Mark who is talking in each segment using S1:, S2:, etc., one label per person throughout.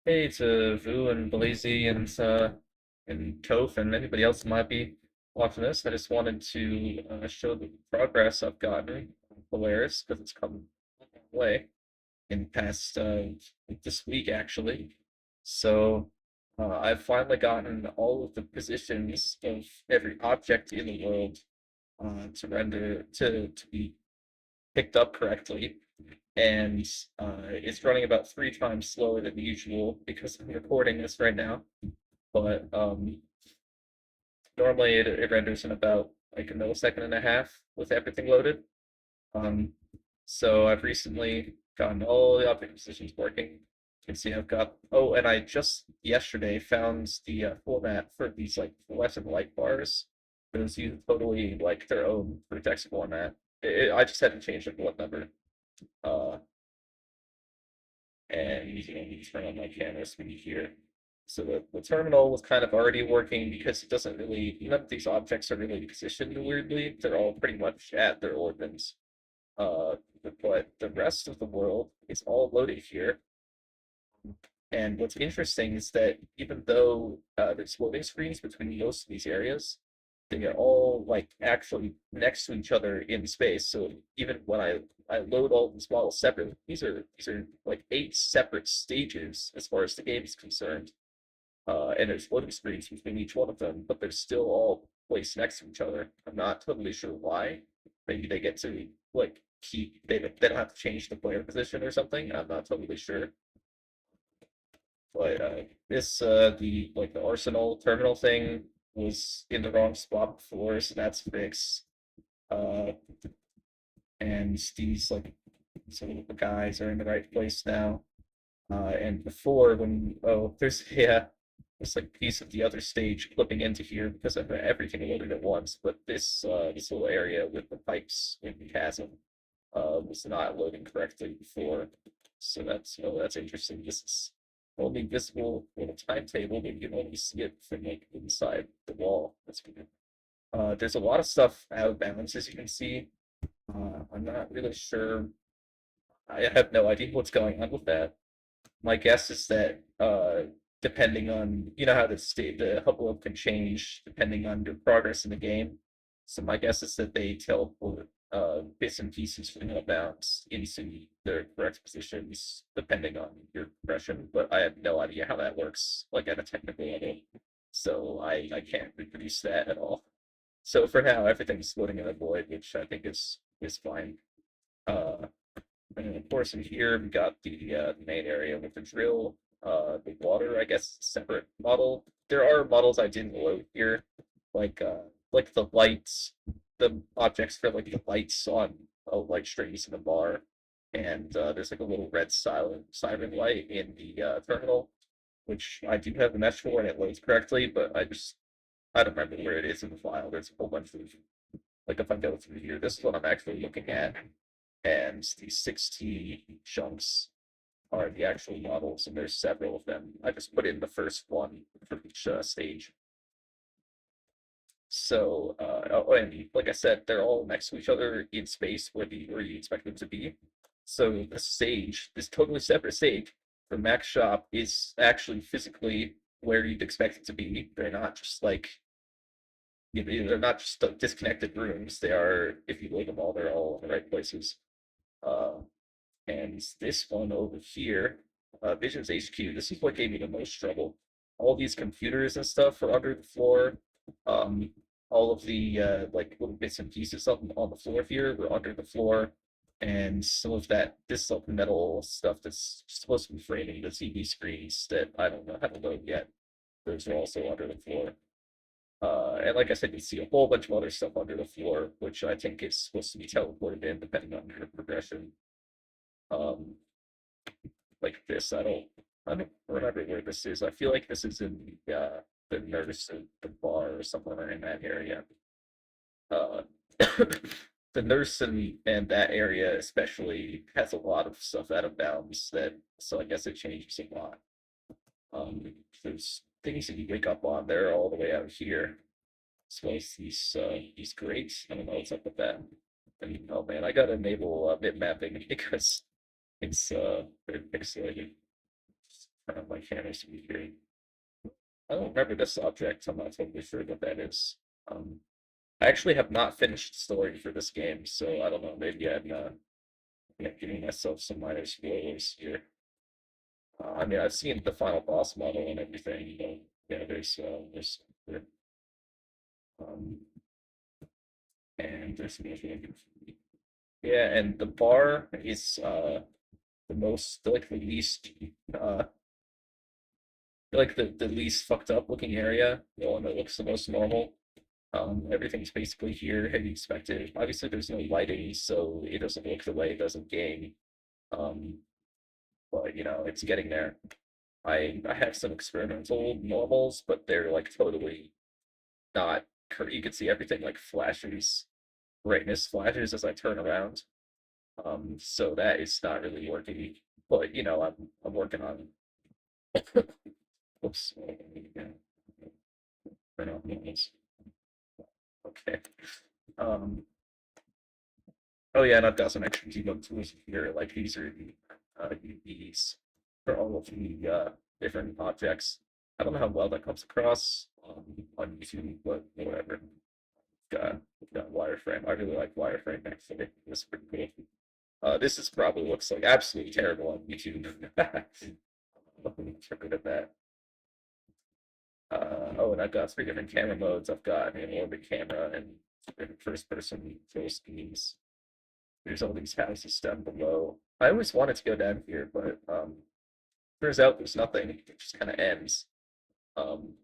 S1: Hey to Vu and Blazy and Toph and anybody else who might be watching this. I just wanted to show the progress I've gotten on Polaris because it's come a long way in the past this week actually. So I've finally gotten all of the positions of every object in the world to render to be picked up correctly, and it's running about 3 times slower than usual because I'm recording this right now. But normally it renders in about like a millisecond and a half with everything loaded. Um, so I've recently gotten all the object positions working. You can see I've got, oh, and I just yesterday found the format for these like fluorescent light bars. Those use totally like their own text format. I just had to change it to what number. Uh, and you turn on my camera speed here. So the terminal was kind of already working because it doesn't really, none of these objects are really positioned weirdly. They're all pretty much at their orbits. Uh, but the rest of the world is all loaded here. And what's interesting is that even though there's loading screens between most of these areas, they are all like actually next to each other in space. So even when I load all these models separately, these are like 8 separate stages as far as the game is concerned. And there's loading screens between each one of them, but they're still all placed next to each other. I'm not totally sure why. Maybe they get to like keep they don't have to change the player position or something. I'm not totally sure. But this the like the Arsenal terminal thing was in the wrong spot before, so that's fixed. Uh, and these like some of the guys are in the right place now. And before when there's yeah, there's like a piece of the other stage clipping into here because of everything loaded at once. But this little area with the pipes in the chasm was not loading correctly before. So that's interesting. This is only visible in a timetable, but you can only see it from like inside the wall. That's weird. There's a lot of stuff out of bounds, as you can see. I'm not really sure. I have no idea what's going on with that. My guess is that depending on how the Hubble can change depending on your progress in the game. So my guess is that they teleport bits and pieces from outbounds into their correct positions depending on your progression, but I have no idea how that works like at a technical level. So I can't reproduce that at all. So for now, everything's floating in a void, which I think is fine. Uh, and of course, in here we got the main area with the drill, the water. I guess separate model. There are models I didn't load here, like the lights, the objects for like the lights on light strings in the bar, and there's like a little red silent siren light in the terminal, which I do have the mesh for and it loads correctly, but I don't remember where it is in the file. There's a whole bunch of like if I go through here, this is what I'm actually looking at, and these 16 chunks are the actual models, and there's several of them. I just put in the first one for each stage. So, oh, and like I said, they're all next to each other in space where you expect them to be. So the stage, this totally separate stage, the Max shop is actually physically where you'd expect it to be. They're not just like they're not just disconnected rooms. They are, if you load them all, they're all in the right places. Uh, And this one over here, Visions HQ, this is what gave me the most trouble. All these computers and stuff are under the floor. Um, all of the like little bits and pieces on the floor here were under the floor. And some of that, this like metal stuff that's supposed to be framing the TV screens that I don't know how to load yet. Those are also under the floor. And like I said, you see a whole bunch of other stuff under the floor, which I think is supposed to be teleported in depending on your progression. Um, like this. I don't remember where this is. I feel like this is in the nurse at the bar or somewhere in that area. Uh, the nurse and that area especially has a lot of stuff out of bounds that so I guess it changes a lot. There's things that you wake up on there all the way out here. As well as these grates. I don't know what's up with that. And oh man, I gotta enable bit mapping because it's very pixelated. My camera's to be here. I don't remember this object. I'm not totally sure what that is. Um, I actually have not finished the story for this game, so I don't know. Maybe I'm yeah, giving myself some minor spoilers here. I mean, I've seen the final boss model and everything, but yeah, there's um, and there's yeah, and the bar is the most like the least uh the least fucked up looking area, the one that looks the most normal. Everything's basically here as you expected. Obviously, there's no lighting, so it doesn't look the way it does in game. Um, but you know, it's getting there. I have some experimental normals, but they're like totally not. You can see everything like flashes, brightness flashes as I turn around. So that is not really working. But you know, I'm working on. Oops. Yeah, turn off normals. Okay. Um, Oh yeah, and I've got some extra debug tools here. Like these are the UVs for all of the different objects. I don't know how well that comes across on YouTube, but whatever. Got wireframe. I really like wireframe actually. It's pretty cool. This is probably looks like absolutely terrible on YouTube. Get rid of that. Oh, and I've got three different camera modes. I've got an orbit camera and first person full schemes. There's all these houses down below. I always wanted to go down here, but turns out there's nothing. It just kind of ends,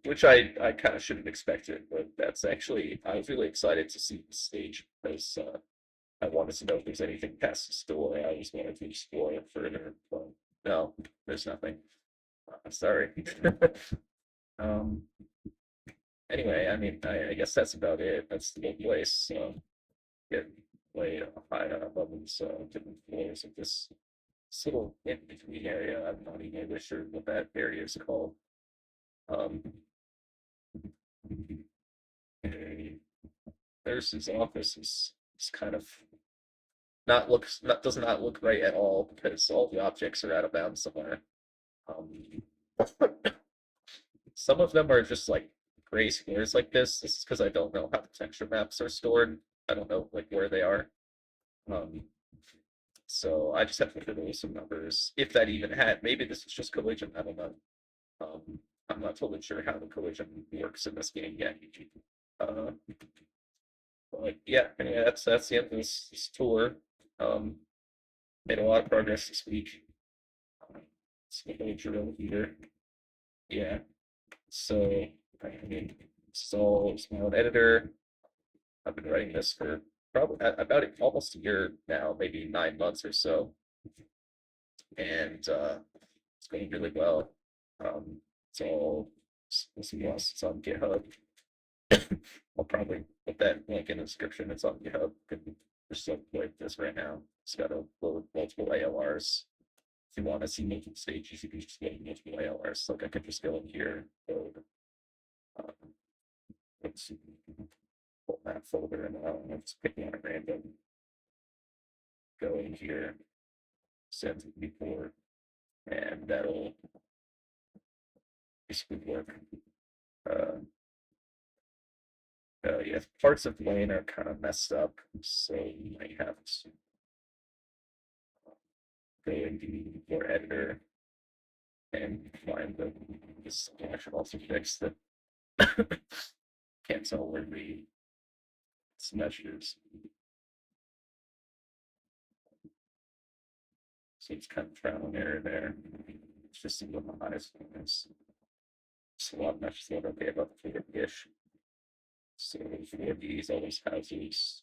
S1: which I kind of should have expected. But that's actually I was really excited to see the stage because I wanted to know if there's anything past the story. I always wanted to explore it further, but no, there's nothing. Sorry. um. Anyway, I mean, I guess that's about it. That's the whole place. Get way high above these different floors of this little in between area. I'm not even really sure what that area is called. Um, a nurse's office is kind of does not look right at all because all the objects are out of bounds somewhere. Um, some of them are just like gray squares like this. This is because I don't know how the texture maps are stored. I don't know like where they are. Um, so I just have to fiddle some numbers. If that even had, maybe this is just collision. I don't know. Um, I'm not totally sure how the collision works in this game yet. Uh, but yeah, anyway, that's the end of this tour. Um, made a lot of progress this week. It's a little drill here. Yeah. So I mean, it's my own editor. I've been writing this for probably about almost a year now, maybe 9 months or so, and it's going really well. It's all it's on GitHub. I'll probably put that link in the description. It's on GitHub. Can just like this right now. It's got a load multiple ALRs. If you want to see multiple stages, you can just get multiple ALRs. Like I could just go in here, load, um, let's see, pull that folder, and I'm just picking on a random. Go in here, send it before, and that'll basically work. Uh, yeah, parts of Lane are kind of messed up, so you might have to go into your editor and find this. I should also fix the can't tell where the measures. So it's kind of trial and error there. It's just a little honest. It's a lot much slower okay about the figure ish. So for these, all these houses.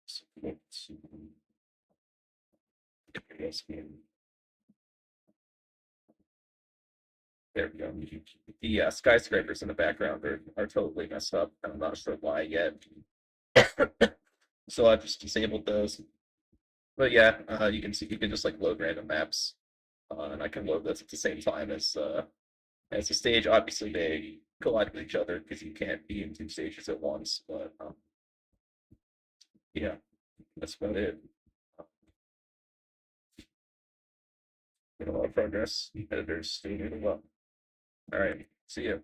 S1: So let's there we go. The skyscrapers in the background are totally messed up. I'm not sure why yet. So I just disabled those. But yeah, you can see you can just like load random maps, and I can load this at the same time as the stage. Obviously, they collide with each other because you can't be in two stages at once. But yeah, that's about it. Making a lot of progress. Editors doing really well. All right. See ya.